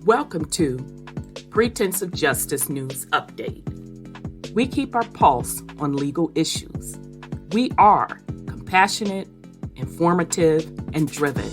Welcome to Pretense of Justice News Update. We keep our pulse on legal issues. We are compassionate, informative, and driven.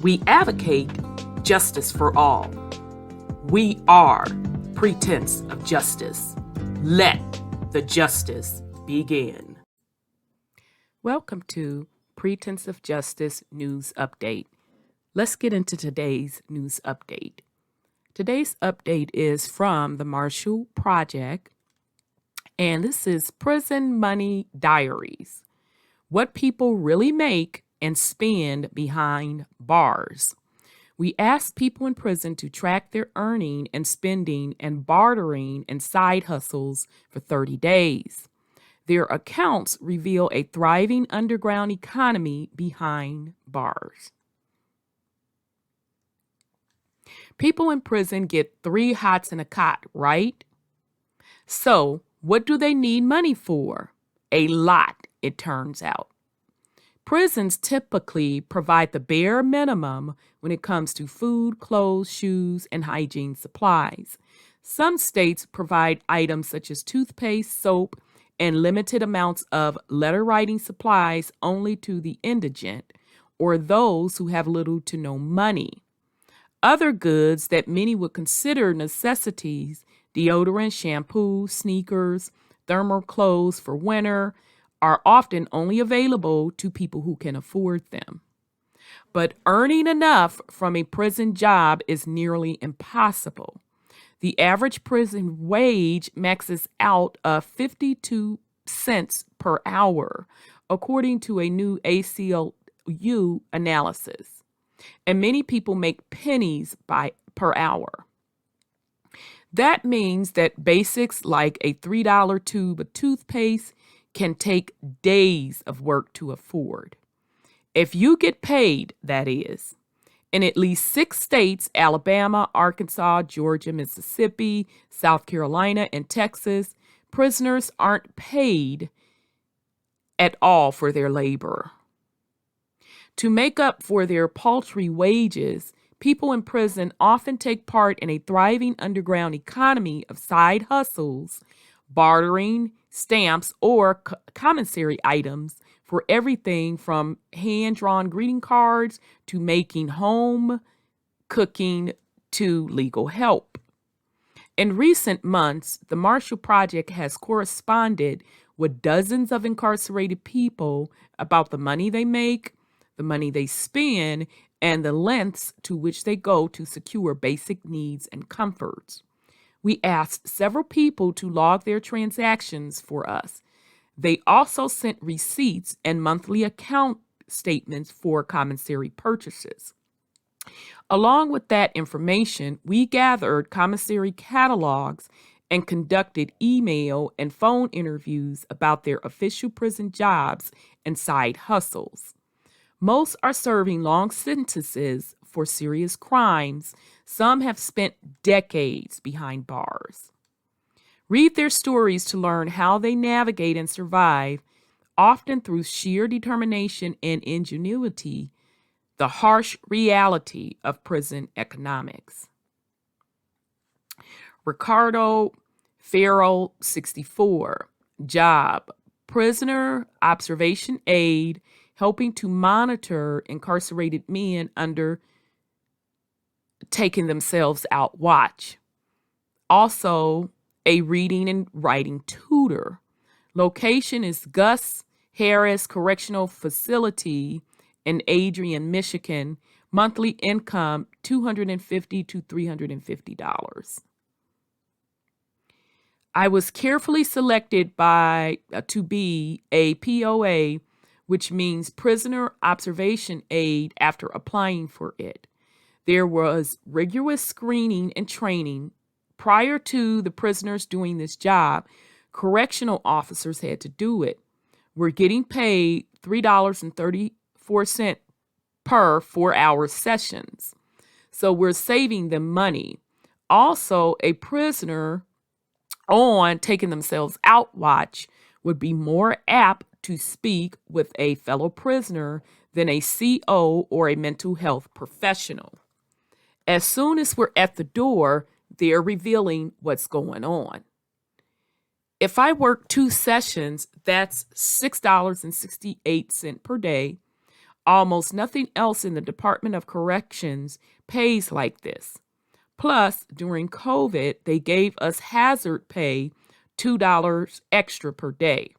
We advocate justice for all. We are Pretense of Justice. Let the justice begin. Welcome to Pretense of Justice News Update. Let's get into today's news update. Today's update is from the Marshall Project, and this is Prison Money Diaries. What people really make and spend behind bars. We asked people in prison to track their earning and spending and bartering and side hustles for 30 days. Their accounts reveal a thriving underground economy behind bars. People in prison get 3 hots and a cot, right? So, what do they need money for? A lot, it turns out. Prisons typically provide the bare minimum when it comes to food, clothes, shoes, and hygiene supplies. Some states provide items such as toothpaste, soap, and limited amounts of letter writing supplies only to the indigent or those who have little to no money. Other goods that many would consider necessities, deodorant, shampoo, sneakers, thermal clothes for winter, are often only available to people who can afford them. But earning enough from a prison job is nearly impossible. The average prison wage maxes out at 52 cents per hour, according to a new ACLU analysis. And many people make pennies per hour. That means that basics like a $3 tube of toothpaste can take days of work to afford. If you get paid, that is. In at least 6 states, Alabama, Arkansas, Georgia, Mississippi, South Carolina, and Texas, prisoners aren't paid at all for their labor. To make up for their paltry wages, people in prison often take part in a thriving underground economy of side hustles, bartering, stamps, or commissary items for everything from hand-drawn greeting cards to making home cooking to legal help. In recent months, the Marshall Project has corresponded with dozens of incarcerated people about the money they make, the money they spend, and the lengths to which they go to secure basic needs and comforts. We asked several people to log their transactions for us. They also sent receipts and monthly account statements for commissary purchases. Along with that information, we gathered commissary catalogs and conducted email and phone interviews about their official prison jobs and side hustles. Most are serving long sentences for serious crimes. Some have spent decades behind bars. Read their stories to learn how they navigate and survive, often through sheer determination and ingenuity, the harsh reality of prison economics. Ricardo Farrell, 64, job, prisoner observation aide, helping to monitor incarcerated men under taking themselves out watch. Also, a reading and writing tutor. Location is Gus Harris Correctional Facility in Adrian, Michigan. Monthly income $250 to $350. I was carefully selected to be a POA, which means prisoner observation aide, after applying for it. There was rigorous screening and training. Prior to the prisoners doing this job, correctional officers had to do it. We're getting paid $3.34 per 4-hour sessions. So we're saving them money. Also, a prisoner on taking themselves out watch would be more apt to speak with a fellow prisoner than a CO or a mental health professional. As soon as we're at the door, they're revealing what's going on. If I work 2 sessions, that's $6.68 per day. Almost nothing else in the Department of Corrections pays like this. Plus, during COVID, they gave us hazard pay, $2 extra per day.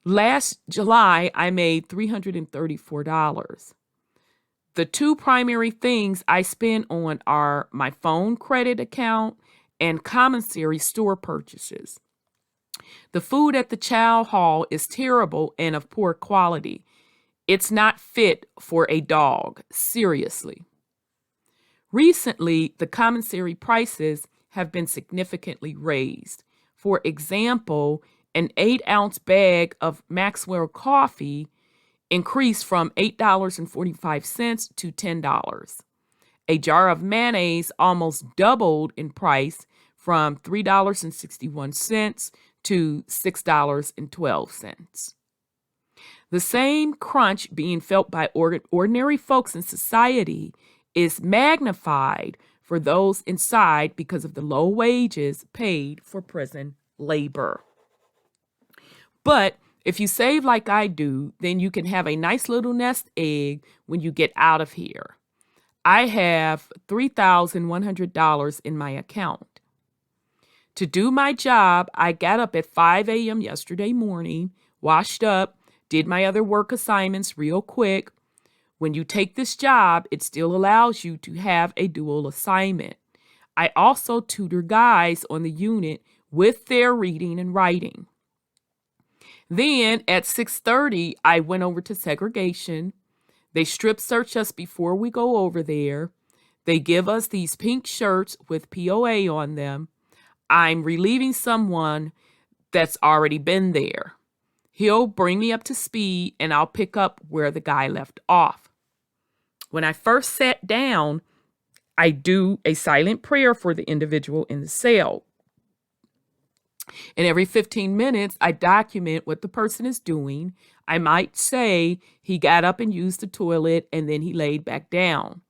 Last July, I made $334. The 2 primary things I spend on are my phone credit account and commissary store purchases. The food at the chow hall is terrible and of poor quality. It's not fit for a dog, seriously. Recently, the commissary prices have been significantly raised. For example, an 8-ounce bag of Maxwell coffee increased from $8.45 to $10. A jar of mayonnaise almost doubled in price from $3.61 to $6.12. The same crunch being felt by ordinary folks in society is magnified for those inside because of the low wages paid for prison labor. But if you save like I do, then you can have a nice little nest egg when you get out of here. I have $3,100 in my account. To do my job, I got up at 5 a.m. yesterday morning, washed up, did my other work assignments real quick. When you take this job, it still allows you to have a dual assignment. I also tutor guys on the unit with their reading and writing. Then at 6:30, I went over to segregation. They strip search us before we go over there. They give us these pink shirts with POA on them. I'm relieving someone that's already been there. He'll bring me up to speed and I'll pick up where the guy left off. When I first sat down, I do a silent prayer for the individual in the cell. And every 15 minutes, I document what the person is doing. I might say he got up and used the toilet and then he laid back down.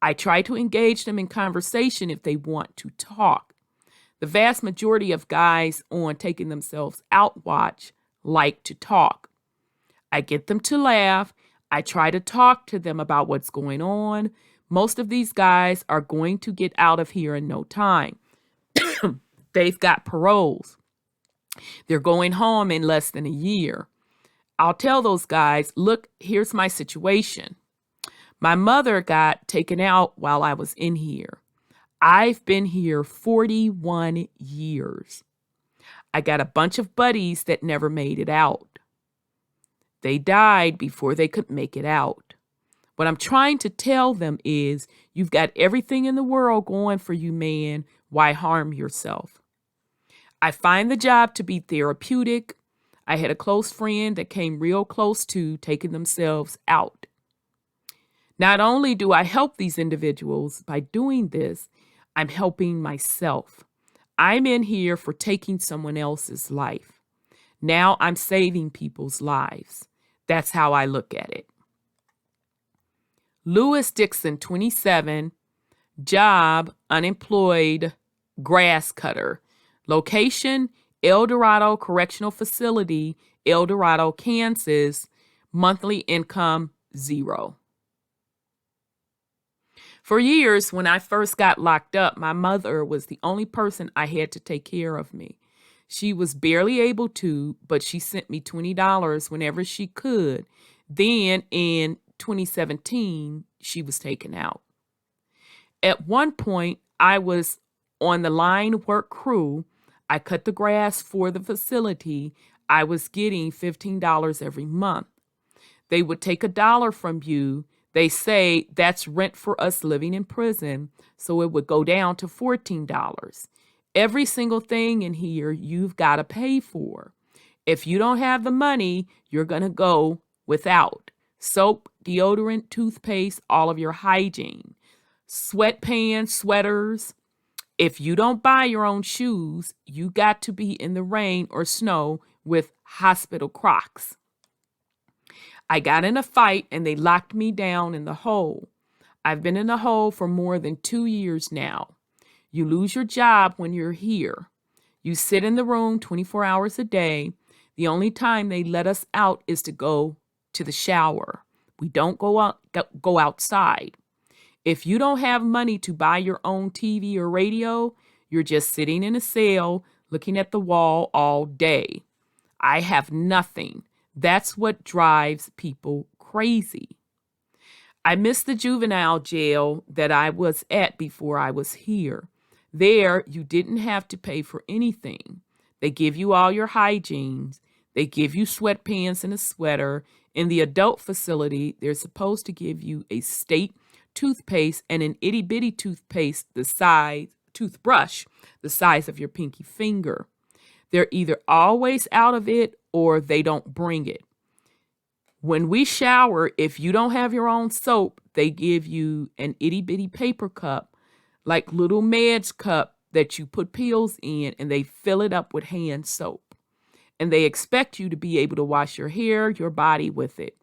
I try to engage them in conversation if they want to talk. The vast majority of guys on taking themselves out watch like to talk. I get them to laugh. I try to talk to them about what's going on. Most of these guys are going to get out of here in no time. They've got paroles. They're going home in less than a year. I'll tell those guys, look, here's my situation. My mother got taken out while I was in here. I've been here 41 years. I got a bunch of buddies that never made it out. They died before they could make it out. What I'm trying to tell them is, you've got everything in the world going for you, man. Why harm yourself? I find the job to be therapeutic. I had a close friend that came real close to taking themselves out. Not only do I help these individuals by doing this, I'm helping myself. I'm in here for taking someone else's life. Now I'm saving people's lives. That's how I look at it. Lewis Dixon, 27, job, unemployed, grass cutter. Location, El Dorado Correctional Facility, El Dorado, Kansas. Monthly income, 0. For years, when I first got locked up, my mother was the only person I had to take care of me. She was barely able to, but she sent me $20 whenever she could. Then in 2017, she was taken out. At one point, I was on the line work crew. I cut the grass for the facility. I was getting $15 every month. They would take $1 from you. They say that's rent for us living in prison, so it would go down to $14. Every single thing in here you've got to pay for. If you don't have the money, you're going to go without. Soap, deodorant, toothpaste, all of your hygiene. Sweatpants, sweaters. If you don't buy your own shoes, you got to be in the rain or snow with hospital Crocs. I got in a fight and they locked me down in the hole. I've been in the hole for more than 2 years now. You lose your job when you're here. You sit in the room 24 hours a day. The only time they let us out is to go to the shower. We don't go outside. If you don't have money to buy your own TV or radio, you're just sitting in a cell looking at the wall all day. I have nothing. That's what drives people crazy. I miss the juvenile jail that I was at before I was here. There, you didn't have to pay for anything. They give you all your hygienes. They give you sweatpants and a sweater. In the adult facility, they're supposed to give you a state toothpaste and an itty-bitty toothbrush the size of your pinky finger. They're either always out of it or they don't bring it. When we shower, if you don't have your own soap, they give you an itty-bitty paper cup, like little Med's cup that you put pills in, and they fill it up with hand soap. And they expect you to be able to wash your hair, your body with it.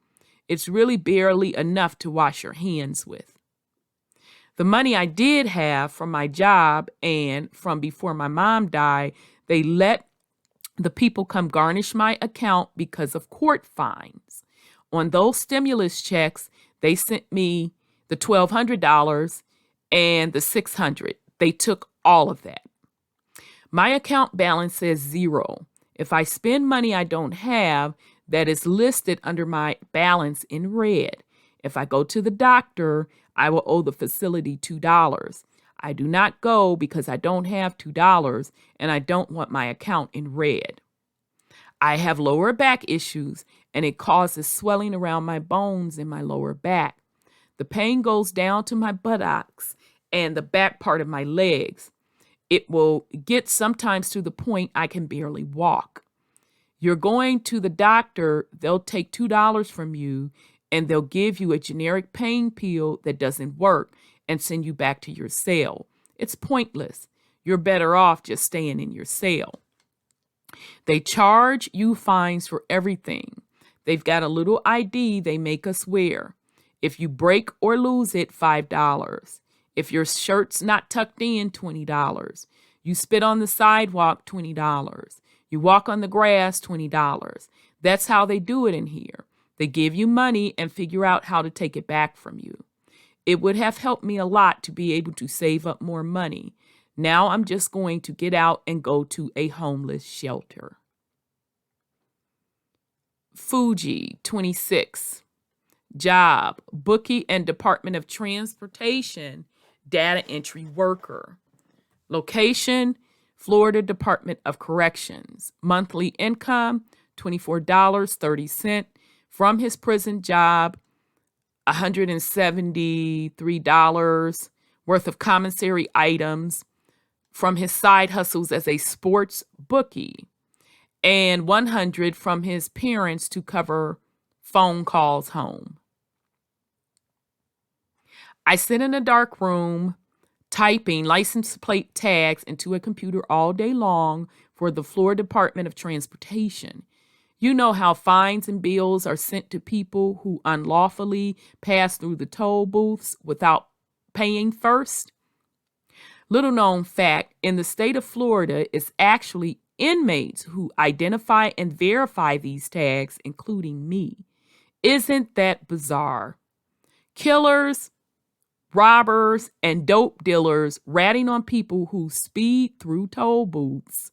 It's really barely enough to wash your hands with. The money I did have from my job and from before my mom died, they let the people come garnish my account because of court fines. On those stimulus checks, they sent me the $1,200 and the $600. They took all of that. My account balance says zero. If I spend money I don't have, that is listed under my balance in red. If I go to the doctor, I will owe the facility $2. I do not go because I don't have $2 and I don't want my account in red. I have lower back issues and it causes swelling around my bones in my lower back. The pain goes down to my buttocks and the back part of my legs. It will get sometimes to the point I can barely walk. You're going to the doctor, they'll take $2 from you and they'll give you a generic pain pill that doesn't work and send you back to your cell. It's pointless. You're better off just staying in your cell. They charge you fines for everything. They've got a little ID they make us wear. If you break or lose it, $5. If your shirt's not tucked in, $20. You spit on the sidewalk, $20. You walk on the grass, $20. That's how they do it in here. They give you money and figure out how to take it back from you. It would have helped me a lot to be able to save up more money. Now I'm just going to get out and go to a homeless shelter. Fuji, 26. Job, bookie and Department of Transportation, data entry worker. Location, Florida Department of Corrections. Monthly income, $24.30. From his prison job, $173 worth of commissary items from his side hustles as a sports bookie, and $100 from his parents to cover phone calls home. I sit in a dark room typing license plate tags into a computer all day long for the Florida Department of Transportation. You know how fines and bills are sent to people who unlawfully pass through the toll booths without paying first? Little known fact, in the state of Florida, it's actually inmates who identify and verify these tags, including me. Isn't that bizarre? Killers, robbers, and dope dealers ratting on people who speed through toll booths.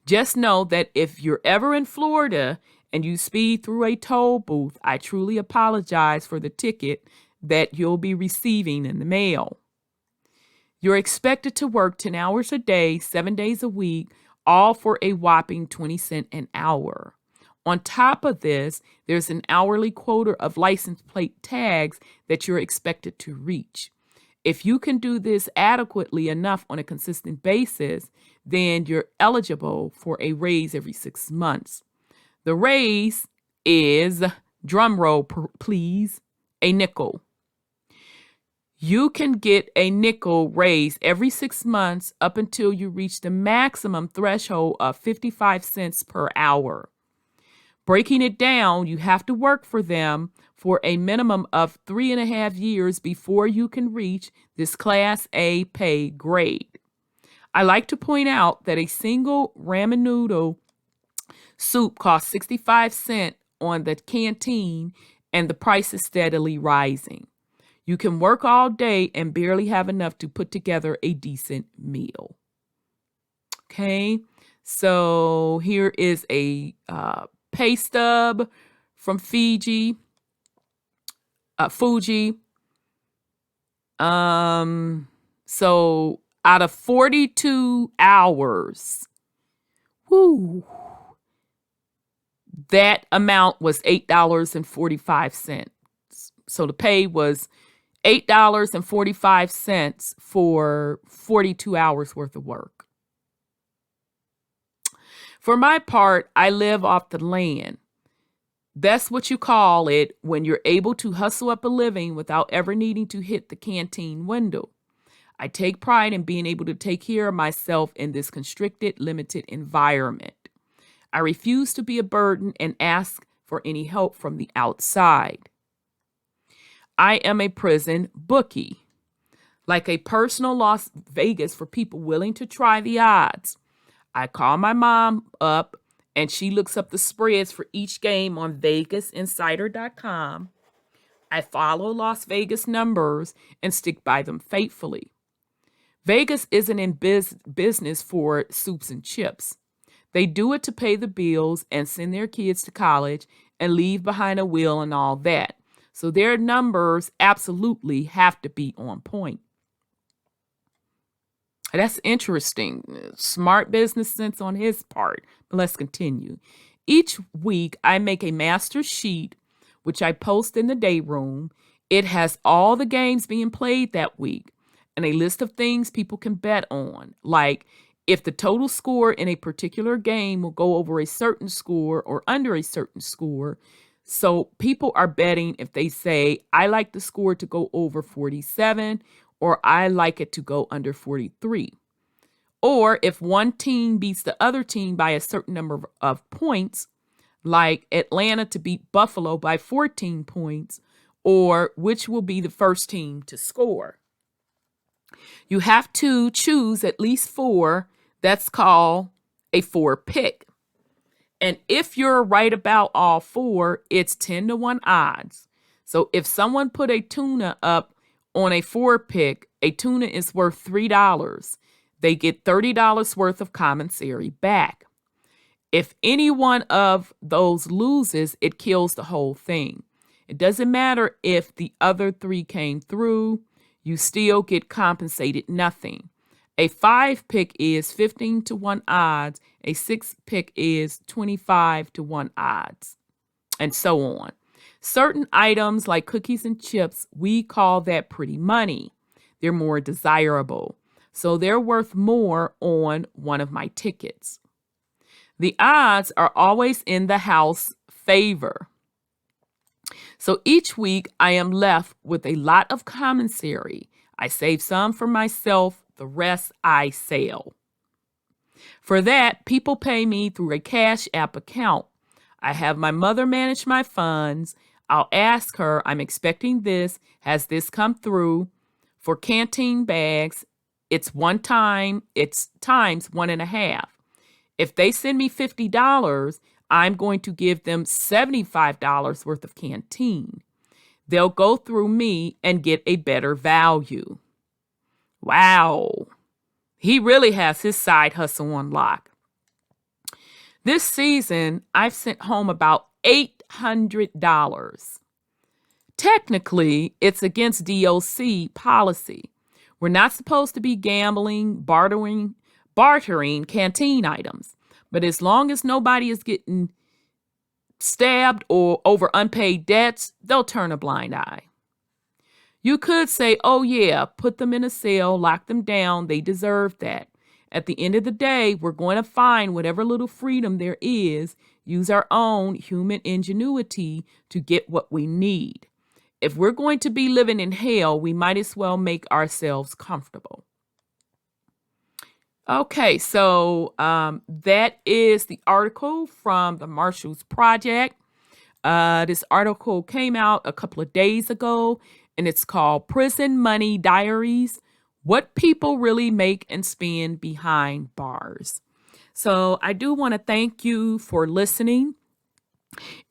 Just know that if you're ever in Florida and you speed through a toll booth, I truly apologize for the ticket that you'll be receiving in the mail. You're expected to work 10 hours a day, 7 days a week, all for a whopping 20 cents an hour. On top of this, there's an hourly quota of license plate tags that you're expected to reach. If you can do this adequately enough on a consistent basis, then you're eligible for a raise every 6 months. The raise is, drum roll please, a nickel. You can get a nickel raise every 6 months up until you reach the maximum threshold of 55 cents per hour. Breaking it down, you have to work for them for a minimum of 3.5 years before you can reach this Class A pay grade. I like to point out that a single ramen noodle soup costs 65 cents on the canteen, and the price is steadily rising. You can work all day and barely have enough to put together a decent meal. Okay, so here is a pay stub from Fuji. So out of 42 hours, that amount was $8.45. So the pay was $8.45 for 42 hours worth of work. For my part, I live off the land. That's what you call it when you're able to hustle up a living without ever needing to hit the canteen window. I take pride in being able to take care of myself in this constricted, limited environment. I refuse to be a burden and ask for any help from the outside. I am a prison bookie, like a personal Las Vegas for people willing to try the odds. I call my mom up and she looks up the spreads for each game on VegasInsider.com. I follow Las Vegas numbers and stick by them faithfully. Vegas isn't in business for soups and chips. They do it to pay the bills and send their kids to college and leave behind a will and all that. So their numbers absolutely have to be on point. That's interesting. Smart business sense on his part. But let's continue. Each week, I make a master sheet, which I post in the day room. It has all the games being played that week and a list of things people can bet on, like if the total score in a particular game will go over a certain score or under a certain score. So people are betting if they say, I like the score to go over 47 or I like it to go under 43. Or if one team beats the other team by a certain number of points, like Atlanta to beat Buffalo by 14 points, or which will be the first team to score. You have to choose at least 4. That's called a 4 pick. And if you're right about all 4, it's 10-1 odds. So if someone put a tuna up on a 4 pick, a tuna is worth $3. They get $30 worth of commissary back. If any one of those loses, it kills the whole thing. It doesn't matter if the other 3 came through, you still get compensated nothing. A 5 pick is 15-1 odds. A 6 pick is 25-1 odds, and so on. Certain items like cookies and chips, we call that pretty money. They're more desirable, so they're worth more on one of my tickets. The odds are always in the house favor. So each week I am left with a lot of commissary. I save some for myself, the rest I sell. For that, people pay me through a Cash App account. I have my mother manage my funds. I'll ask her, I'm expecting this. Has this come through? For canteen bags, it's times 1.5. If they send me $50, I'm going to give them $75 worth of canteen. They'll go through me and get a better value. Wow. He really has his side hustle on lock. This season, I've sent home about $800. Technically, it's against DOC policy. We're not supposed to be gambling, bartering canteen items. But as long as nobody is getting stabbed or over unpaid debts, they'll turn a blind eye. You could say, oh yeah, put them in a cell, lock them down, they deserve that. At the end of the day, we're going to find whatever little freedom there is, use our own human ingenuity to get what we need. If we're going to be living in hell, we might as well make ourselves comfortable. Okay, so that is the article from the Marshall's Project. This article came out a couple of days ago, and it's called Prison Money Diaries: What People Really Make and Spend Behind Bars. So I do want to thank you for listening.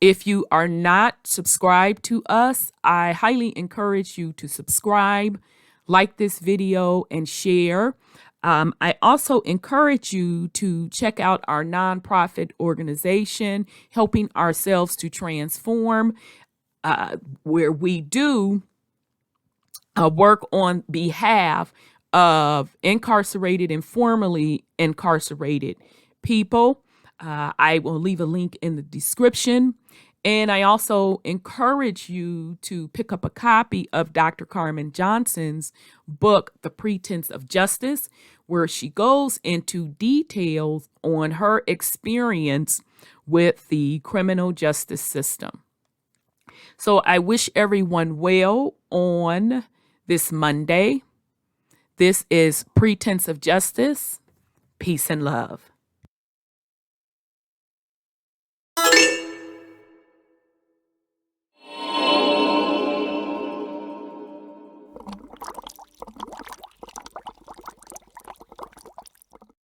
If you are not subscribed to us, I highly encourage you to subscribe, like this video, and share. I also encourage you to check out our nonprofit organization, Helping Ourselves to Transform, where we do work on behalf of incarcerated and formerly incarcerated people. I will leave a link in the description. And I also encourage you to pick up a copy of Dr. Carmen Johnson's book, The Pretense of Justice, where she goes into details on her experience with the criminal justice system. So I wish everyone well on this Monday. This is Pretense of Justice. Peace and love.